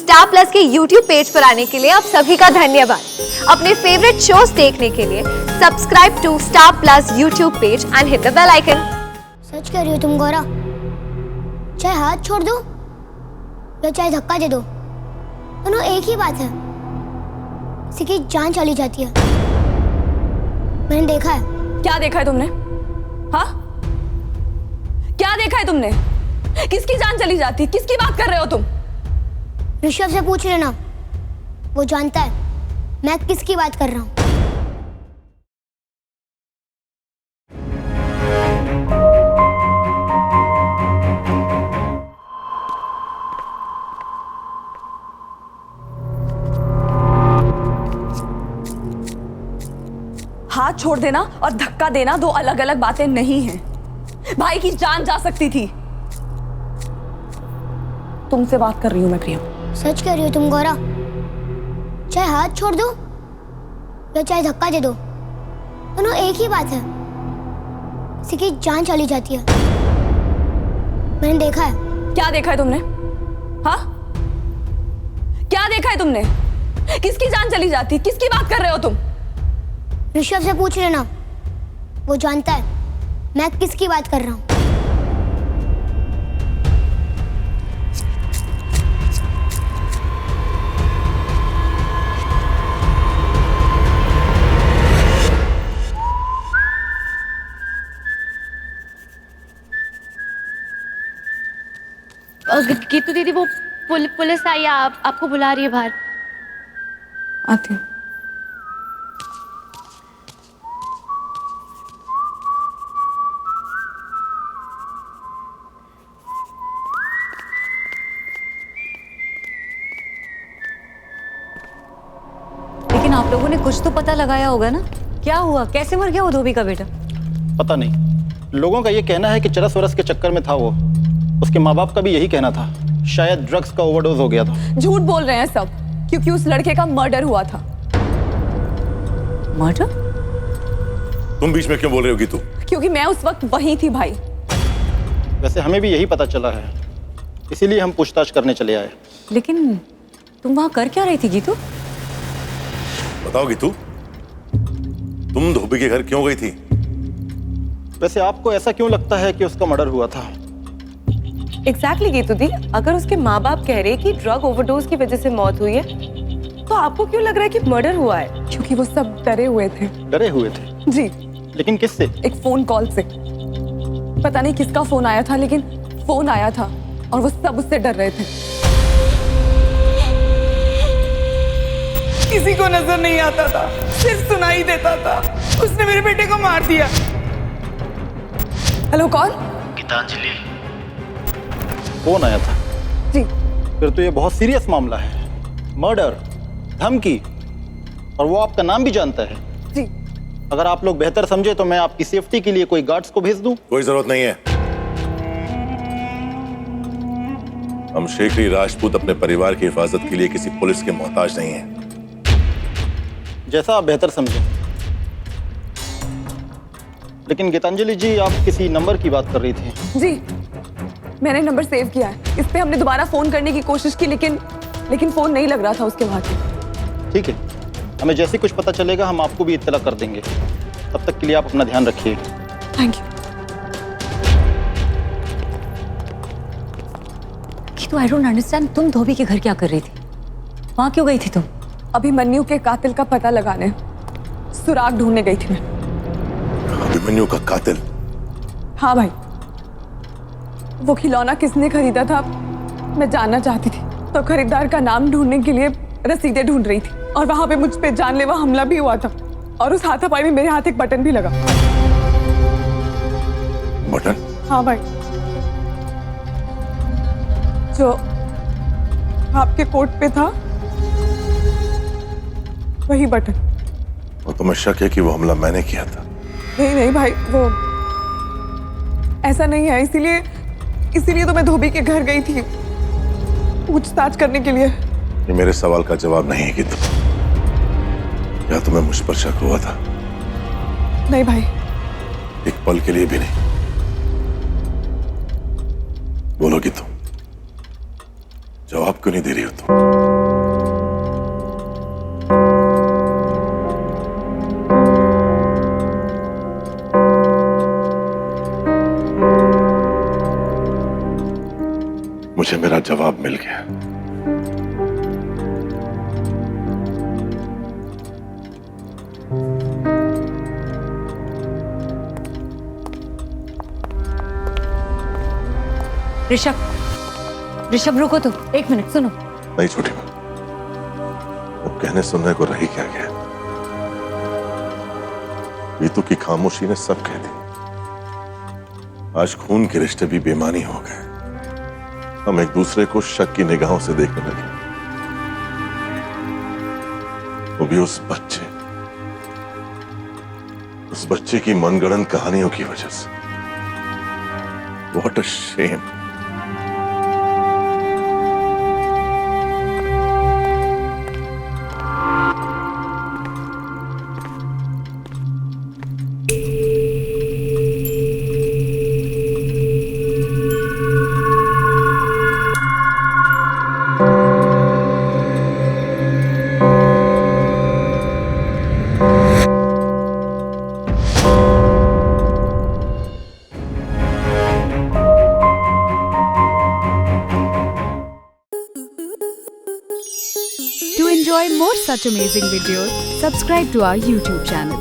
Star plus के YouTube page पर आने के लिए आप सभी का धन्यवाद। अपने फेवरेट शोज देखने के लिए subscribe to Star Plus YouTube page and hit the bell icon. सच कह रही हो तुम गौरा? चाहे हाथ छोड़ दो या चाहे धक्का दे दो, दोनों एक ही बात है। किसी की जान चली जाती है, मैंने देखा है। क्या देखा है तुमने? हाँ, क्या देखा है तुमने? किसकी जान चली जाती? किसकी बात कर रहे हो तुम? ऋषभ से पूछ लेना, वो जानता है मैं किसकी बात कर रहा हूँ। हाथ छोड़ देना और धक्का देना दो अलग अलग बातें नहीं हैं। भाई की जान जा सकती थी। तुमसे बात कर रही हूं मैं प्रियम। सच कह रही हो तुम गौरा? चाहे हाथ छोड़ दो या चाहे धक्का दे दो, दोनों एक ही बात है। किसी की जान चली जाती है, मैंने देखा है। क्या देखा है तुमने? हाँ, क्या देखा है तुमने? किसकी जान चली जाती? किसकी बात कर रहे हो तुम? ऋषभ से पूछ लेना, वो जानता है मैं किसकी बात कर रहा हूँ। गीतू दीदी, वो पुलिस आई है, आपको बुला रही है बाहर। आती हूँ। लेकिन आप लोगों ने कुछ तो पता लगाया होगा ना? क्या हुआ, कैसे मर गया वो धोबी का बेटा? पता नहीं, लोगों का ये कहना है कि चरस वरस के चक्कर में था वो। उसके माँ बाप का भी यही कहना था, शायद ड्रग्स का ओवरडोज हो गया था। झूठ बोल रहे हैं सब, क्योंकि उस लड़के का मर्डर हुआ था। मर्डर? तुम बीच में क्यों बोल रही होगी तू? क्योंकि मैं उस वक्त वहीं थी भाई। वैसे हमें भी यही पता चला है, इसीलिए हम पूछताछ करने चले आए। लेकिन तुम वहां कर क्या रही थी गीतू? बताओगी तू, तुम धोबी के घर क्यों गई थी? वैसे आपको ऐसा क्यों लगता है कि उसका मर्डर हुआ था? एग्जैक्टली गीतू दी, अगर उसके माँ बाप कह रहे कि ड्रग ओवरडोज की वजह से मौत हुई है, तो आपको क्यों लग रहा है कि मर्डर हुआ है? क्योंकि वो सब डरे हुए थे। डरे हुए थे? जी। लेकिन किससे? एक फोन कॉल से। पता नहीं किसका फोन आया था, लेकिन फोन आया था और वो सब उससे डर रहे थे। किसी को नजर नहीं आता था, सिर्फ सुनाई देता था। उसने मेरे बेटे को मार दिया। हेलो, कौन? गीतांजलि। फोन आया था? जी। फिर तो ये बहुत सीरियस मामला है, मर्डर, धमकी, और वो आपका नाम भी जानता है। जी। अगर आप लोग बेहतर समझे तो मैं आपकी सेफ्टी के लिए कोई गार्ड्स को भेज दूं? कोई जरूरत नहीं है। हम शेखरी राजपूत अपने परिवार की हिफाजत के लिए किसी पुलिस के मोहताज नहीं हैं। जैसा आप बेहतर समझें। लेकिन गीतांजलि जी, आप किसी नंबर की बात कर रही थी। जी, मैंने नंबर सेव किया है। इस पे हमने दोबारा फोन करने की कोशिश की, लेकिन फोन नहीं लग रहा था उसके वहां। ठीक है, हमें जैसे कुछ पता चलेगा हम आपको भी इत्तला कर देंगे। तब तक के लिए आप अपना ध्यान रखिए। Thank you. Geetu, I don't understand, तुम धोबी के घर क्या कर रही थी? वहां क्यों गई थी तुम? अभिमन्यु के कातिल का पता लगाने, सुराग ढूंढने गई थी मैं। अभिमन्यु का कातिल? हाँ भाई, वो खिलौना किसने खरीदा था मैं जानना चाहती थी, तो खरीदार का नाम ढूंढने के लिए रसीदें ढूंढ रही थी, और वहां पे मुझ पे जानलेवा हमला भी हुआ था, और उस हाथापाई में मेरे हाथ एक बटन भी लगा। बटन? हाँ भाई, जो आपके कोट पे था वही बटन। और तुम्हें शक है कि वो हमला मैंने किया था? नहीं भाई, वो ऐसा नहीं है। इसीलिए तो मैं धोबी के घर गई थी पूछताछ करने के लिए। ये मेरे सवाल का जवाब नहीं है कि क्या तुम्हें मुझ पर शक हुआ था? नहीं भाई, एक पल के लिए भी नहीं। बोलोगी तुम? जवाब क्यों नहीं दे रही हो तुम? मुझे मेरा जवाब मिल गया। ऋषभ रुको तो, एक मिनट सुनो। नहीं छोटी माँ, अब कहने सुनने को रही क्या गया। रीतू की खामोशी ने सब कह दी। आज खून के रिश्ते भी बेमानी हो गए। हम एक दूसरे को शक की निगाहों से देखने लगे, वो भी उस बच्चे की मनगढ़ंत कहानियों की वजह से। What a shame. To enjoy more such amazing videos, subscribe to our YouTube channel.